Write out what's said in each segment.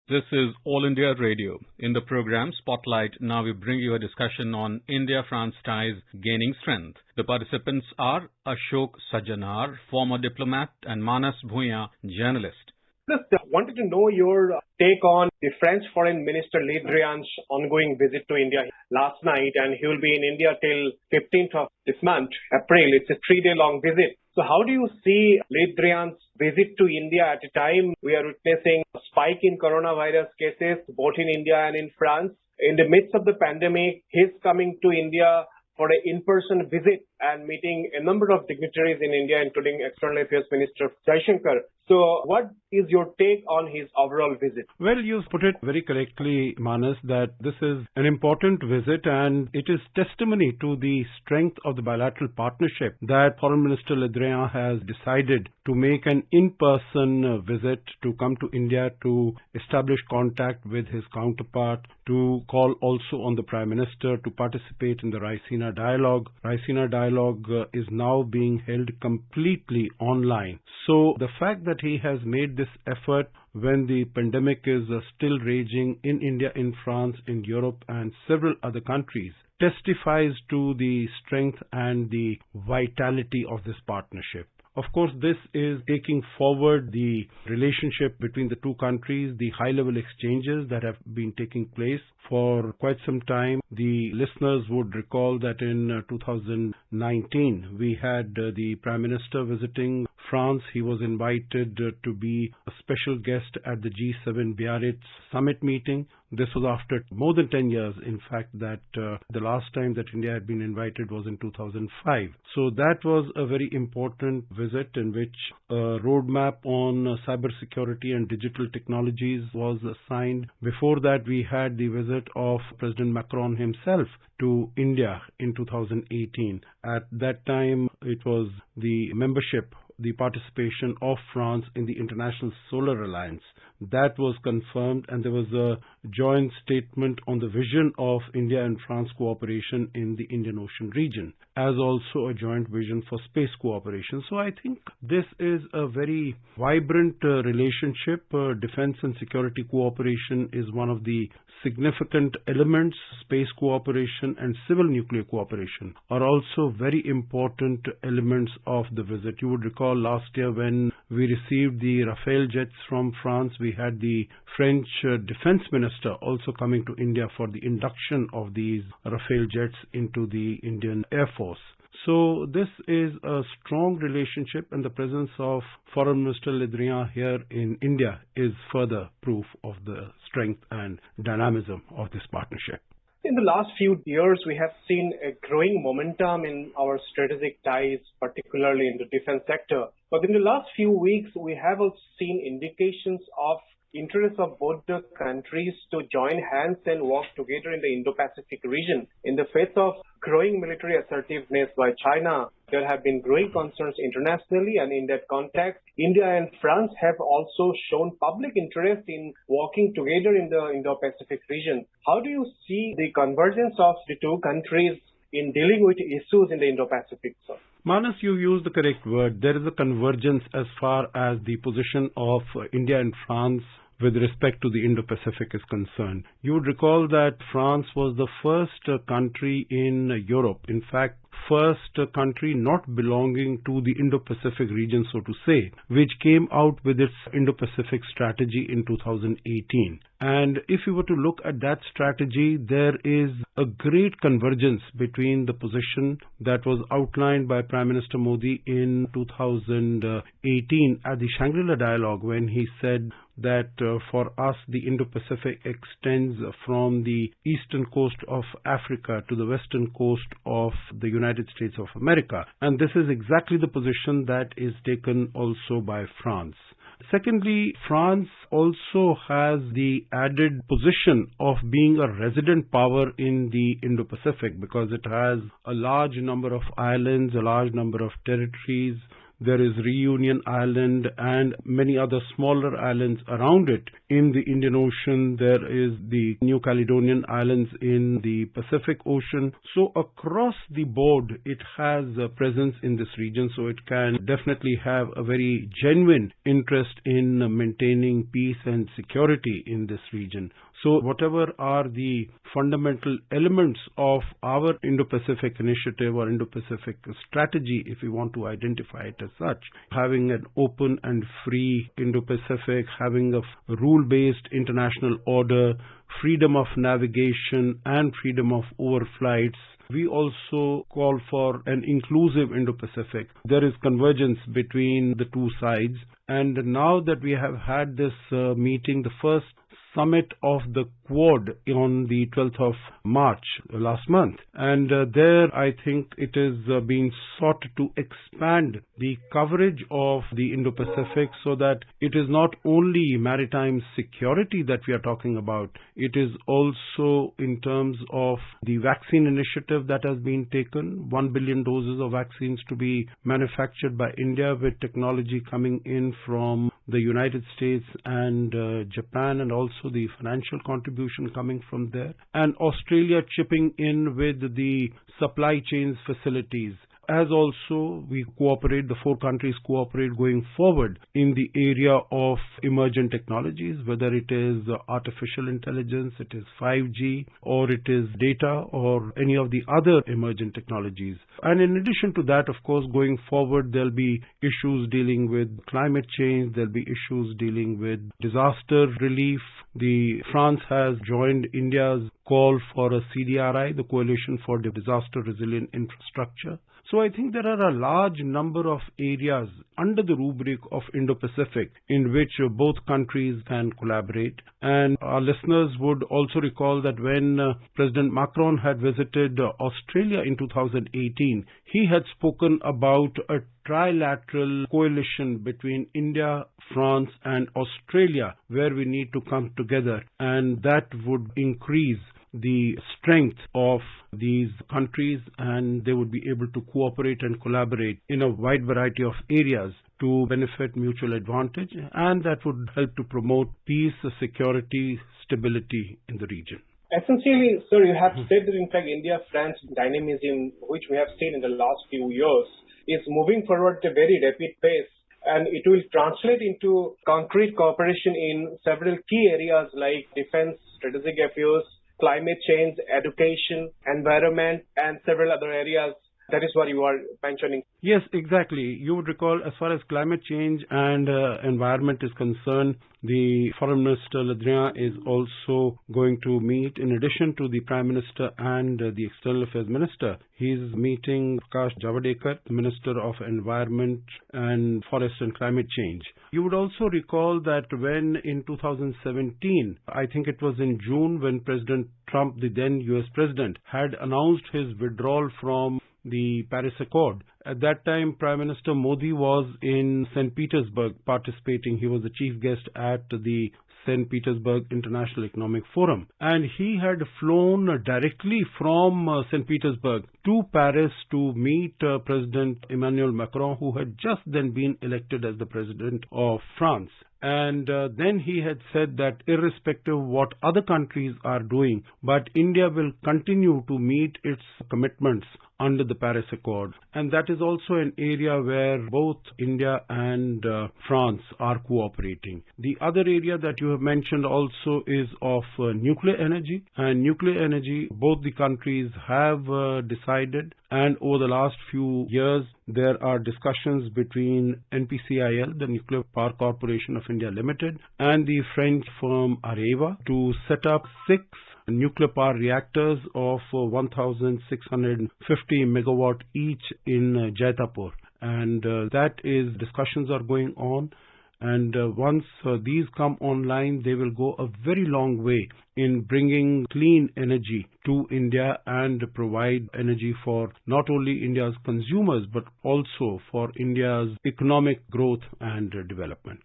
This is All India Radio. In the program Spotlight, now we bring you a discussion on India-France ties gaining strength. The participants are Ashok Sajjanar, former diplomat, and Manas Bhuiyan, journalist. Just wanted to know your take on the French Foreign Minister Le Drian's ongoing visit to India last night, and he will be in India till 15th of this month, April. It's a 3-day-long visit. So how do you see Le Drian's visit to India at a time we are witnessing a spike in coronavirus cases both in India and in France? In the midst of the pandemic, he's coming to India for an in-person visit and meeting a number of dignitaries in India, including External Affairs Minister Jaishankar. So what is your take on his overall visit? Well, you put it very correctly, Manas, that this is an important visit and it is testimony to the strength of the bilateral partnership that Foreign Minister Le Drian has decided to make an in-person visit, to come to India to establish contact with his counterpart, to call also on the Prime Minister to participate in the Raisina Dialogue. Raisina Dialogue is now being held completely online. So the fact that he has made this effort when the pandemic is still raging in India, in France, in Europe and several other countries testifies to the strength and the vitality of this partnership. Of course, this is taking forward the relationship between the two countries, the high-level exchanges that have been taking place for quite some time. The listeners would recall that in 2019, we had the Prime Minister visiting France. He was invited to be a special guest at the G7 Biarritz summit meeting. This was after more than 10 years, in fact, that the last time that India had been invited was in 2005. So that was a very important visit in which a roadmap on cybersecurity and digital technologies was signed. Before that, we had the visit of President Macron himself to India in 2018. At that time, it was the participation of France in the International Solar Alliance. That was confirmed, and there was a joint statement on the vision of India and France cooperation in the Indian Ocean region, as also a joint vision for space cooperation. So I think this is a very vibrant relationship. Defense and security cooperation is one of the significant elements. Space cooperation and civil nuclear cooperation are also very important elements of the visit. You would recall last year when we received the Rafale jets from France, we had the French defense minister also coming to India for the induction of these Rafale jets into the Indian Air Force. So this is a strong relationship, and the presence of Foreign Minister Le Drian here in India is further proof of the strength and dynamism of this partnership. In the last few years, we have seen a growing momentum in our strategic ties, particularly in the defense sector. But in the last few weeks, we have also seen indications of interest of both the countries to join hands and work together in the Indo-Pacific region. In the face of growing military assertiveness by China, there have been growing concerns internationally, and in that context, India and France have also shown public interest in working together in the Indo-Pacific region. How do you see the convergence of the two countries in dealing with issues in the Indo-Pacific, sir? Manas, you used the correct word. There is a convergence as far as the position of India and France with respect to the Indo-Pacific is concerned. You would recall that France was the first country in Europe, in fact, first country not belonging to the Indo-Pacific region, so to say, which came out with its Indo-Pacific strategy in 2018. And if you were to look at that strategy, there is a great convergence between the position that was outlined by Prime Minister Modi in 2018 at the Shangri-La Dialogue, when he said that for us the Indo-Pacific extends from the eastern coast of Africa to the western coast of the United States of America. And this is exactly the position that is taken also by France. Secondly, France also has the added position of being a resident power in the Indo-Pacific because it has a large number of islands, a large number of territories. There is Reunion Island and many other smaller islands around it. In the Indian Ocean, there is the New Caledonian Islands in the Pacific Ocean. So across the board, it has a presence in this region. So it can definitely have a very genuine interest in maintaining peace and security in this region. So whatever are the fundamental elements of our Indo-Pacific initiative or Indo-Pacific strategy, if we want to identify it as such, having an open and free Indo-Pacific, having a rule-based international order, freedom of navigation and freedom of overflights. We also call for an inclusive Indo-Pacific. There is convergence between the two sides. And now that we have had this meeting, the first summit of the Quad on the 12th of March last month. And there I think it is being sought to expand the coverage of the Indo-Pacific so that it is not only maritime security that we are talking about, it is also in terms of the vaccine initiative that has been taken, 1 billion doses of vaccines to be manufactured by India with technology coming in from the United States and Japan, and also the financial contribution coming from there, and Australia chipping in with the supply chains facilities. As also we cooperate, the four countries cooperate going forward in the area of emergent technologies, whether it is artificial intelligence, it is 5G, or it is data, or any of the other emergent technologies. And in addition to that, of course, going forward, there'll be issues dealing with climate change, there'll be issues dealing with disaster relief. France has joined India's call for a CDRI, the Coalition for Disaster Resilient Infrastructure. So I think there are a large number of areas under the rubric of Indo-Pacific in which both countries can collaborate. And our listeners would also recall that when President Macron had visited Australia in 2018, he had spoken about a trilateral coalition between India, France and Australia, where we need to come together, and that would increase the strength of these countries, and they would be able to cooperate and collaborate in a wide variety of areas to benefit mutual advantage, and that would help to promote peace, security, stability in the region. Essentially, sir, you have said that in fact India-France dynamism, which we have seen in the last few years, is moving forward at a very rapid pace, and it will translate into concrete cooperation in several key areas like defense, strategic affairs, climate change, education, environment, and several other areas. That is what you are mentioning. Yes, exactly. You would recall, as far as climate change and environment is concerned, the Foreign Minister Le Drian is also going to meet, in addition to the Prime Minister and the External Affairs Minister, he is meeting Prakash Javadekar, the Minister of Environment and Forest and Climate Change. You would also recall that when in 2017, I think it was in June, when President Trump, the then US President, had announced his withdrawal from the Paris Accord. At that time, Prime Minister Modi was in St. Petersburg participating. He was the chief guest at the St. Petersburg International Economic Forum. And he had flown directly from St. Petersburg to Paris to meet President Emmanuel Macron, who had just then been elected as the President of France. And then he had said that irrespective of what other countries are doing, but India will continue to meet its commitments under the Paris Accord. And that is also an area where both India and France are cooperating. The other area that you have mentioned also is of nuclear energy. And nuclear energy, both the countries have decided, and over the last few years, there are discussions between NPCIL, the Nuclear Power Corporation of India Limited, and the French firm Areva to set up 6 nuclear power reactors of 1,650 megawatt each in Jaitapur. And discussions are going on. And once these come online, they will go a very long way in bringing clean energy to India and provide energy for not only India's consumers, but also for India's economic growth and development.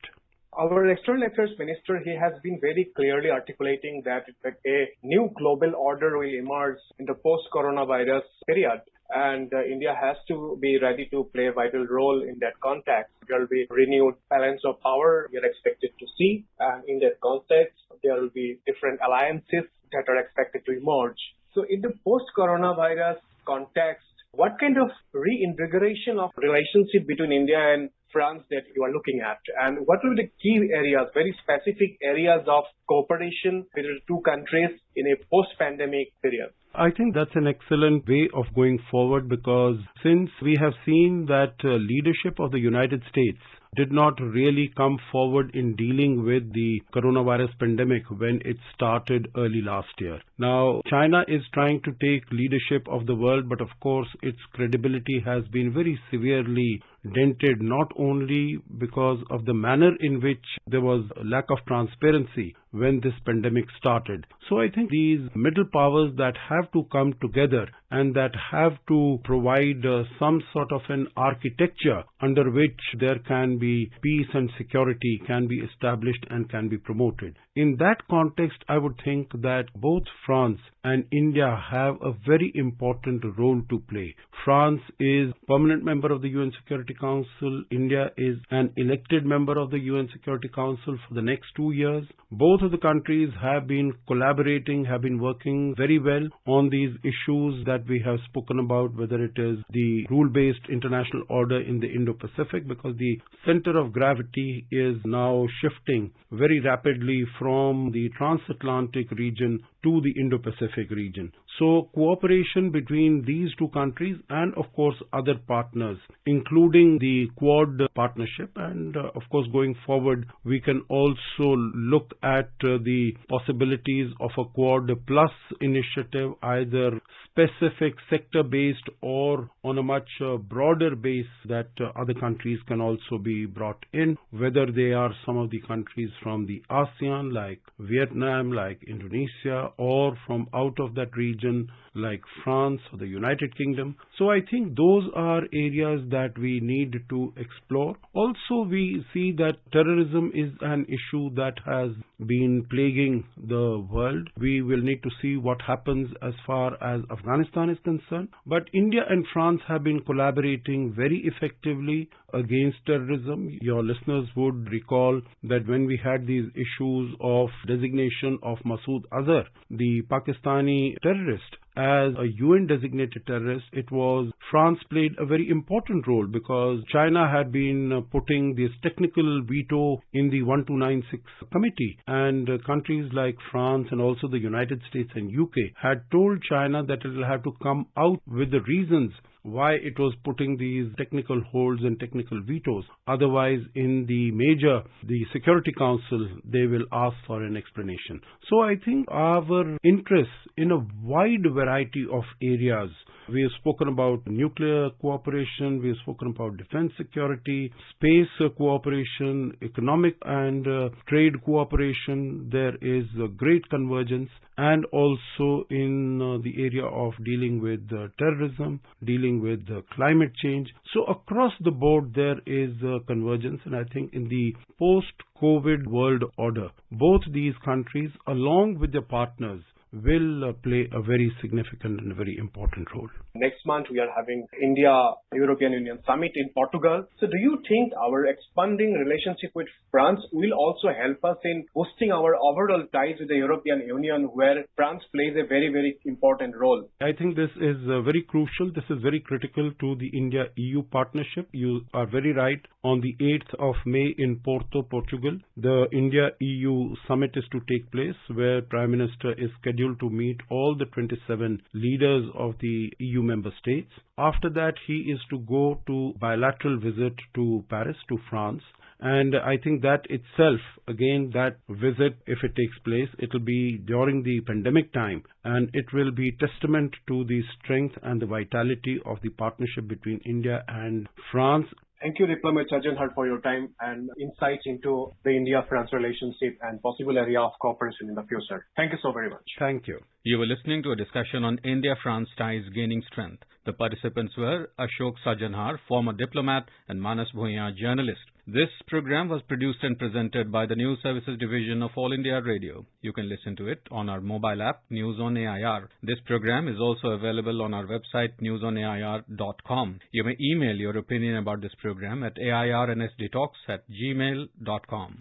Our External Affairs Minister, he has been very clearly articulating that a new global order will emerge in the post-coronavirus period. and India has to be ready to play a vital role in that context. There will be renewed balance of power we are expected to see, and in that context, there will be different alliances that are expected to emerge. So in the post-coronavirus context, what kind of reinvigoration of relationship between India and France that you are looking at? And what will be the key areas, very specific areas of cooperation between the two countries in a post-pandemic period? I think that's an excellent way of going forward, because since we have seen that leadership of the United States did not really come forward in dealing with the coronavirus pandemic when it started early last year. Now, China is trying to take leadership of the world, but of course its credibility has been very severely dented, not only because of the manner in which there was a lack of transparency when this pandemic started. So I think these middle powers that have to come together and that have to provide some sort of an architecture under which there can be peace and security can be established and can be promoted. In that context, I would think that both France and India have a very important role to play. France is permanent member of the UN Security Council. India is an elected member of the UN Security Council for the next 2 years. Both of the countries have been collaborating, have been working very well on these issues that we have spoken about, whether it is the rule-based international order in the Indo-Pacific, because the center of gravity is now shifting very rapidly from the transatlantic region to the Indo-Pacific region. So cooperation between these two countries and of course other partners, including the Quad partnership, and of course going forward we can also look at the possibilities of a Quad Plus initiative, either specific sector-based or on a much broader base that other countries can also be brought in, whether they are some of the countries from the ASEAN like Vietnam, like Indonesia, or from out of that region like France or the United Kingdom. So I think those are areas that we need to explore. Also, we see that terrorism is an issue that has been plaguing the world. We will need to see what happens as far as Afghanistan is concerned. But India and France have been collaborating very effectively against terrorism. Your listeners would recall that when we had these issues of designation of Masood Azhar, the Pakistani terrorist, as a UN designated terrorist, it was France played a very important role, because China had been putting this technical veto in the 1296 committee, and countries like France and also the United States and UK had told China that it will have to come out with the reasons why it was putting these technical holds and technical vetoes. Otherwise, in the Security Council, they will ask for an explanation. So I think our interests in a wide variety of areas. We have spoken about nuclear cooperation, we have spoken about defense security, space cooperation, economic and trade cooperation. There is a great convergence, and also in the area of dealing with terrorism, dealing with climate change. So across the board there is convergence, and I think in the post-COVID world order, both these countries along with their partners will play a very significant and very important role. Next month, we are having India-European Union Summit in Portugal. So do you think our expanding relationship with France will also help us in boosting our overall ties with the European Union, where France plays a very, very important role? I think this is very crucial. This is very critical to the India-EU partnership. You are very right. On the 8th of May in Porto, Portugal, the India-EU Summit is to take place, where Prime Minister is scheduled to meet all the 27 leaders of the EU member states. After that, he is to go to bilateral visit to Paris, to France. And I think that itself, again, that visit, if it takes place, it will be during the pandemic time, and it will be testament to the strength and the vitality of the partnership between India and France. Thank you, Diplomat Sajjan Hart, for your time and insights into the India-France relationship and possible area of cooperation in the future. Thank you so very much. Thank you. You were listening to a discussion on India-France ties gaining strength. The participants were Ashok Sajjan Hart, former diplomat, and Manas Bhuiyan, journalist. This program was produced and presented by the News Services Division of All India Radio. You can listen to it on our mobile app, News on AIR. This program is also available on our website, newsonair.com. You may email your opinion about this program at airnsdtalks@gmail.com.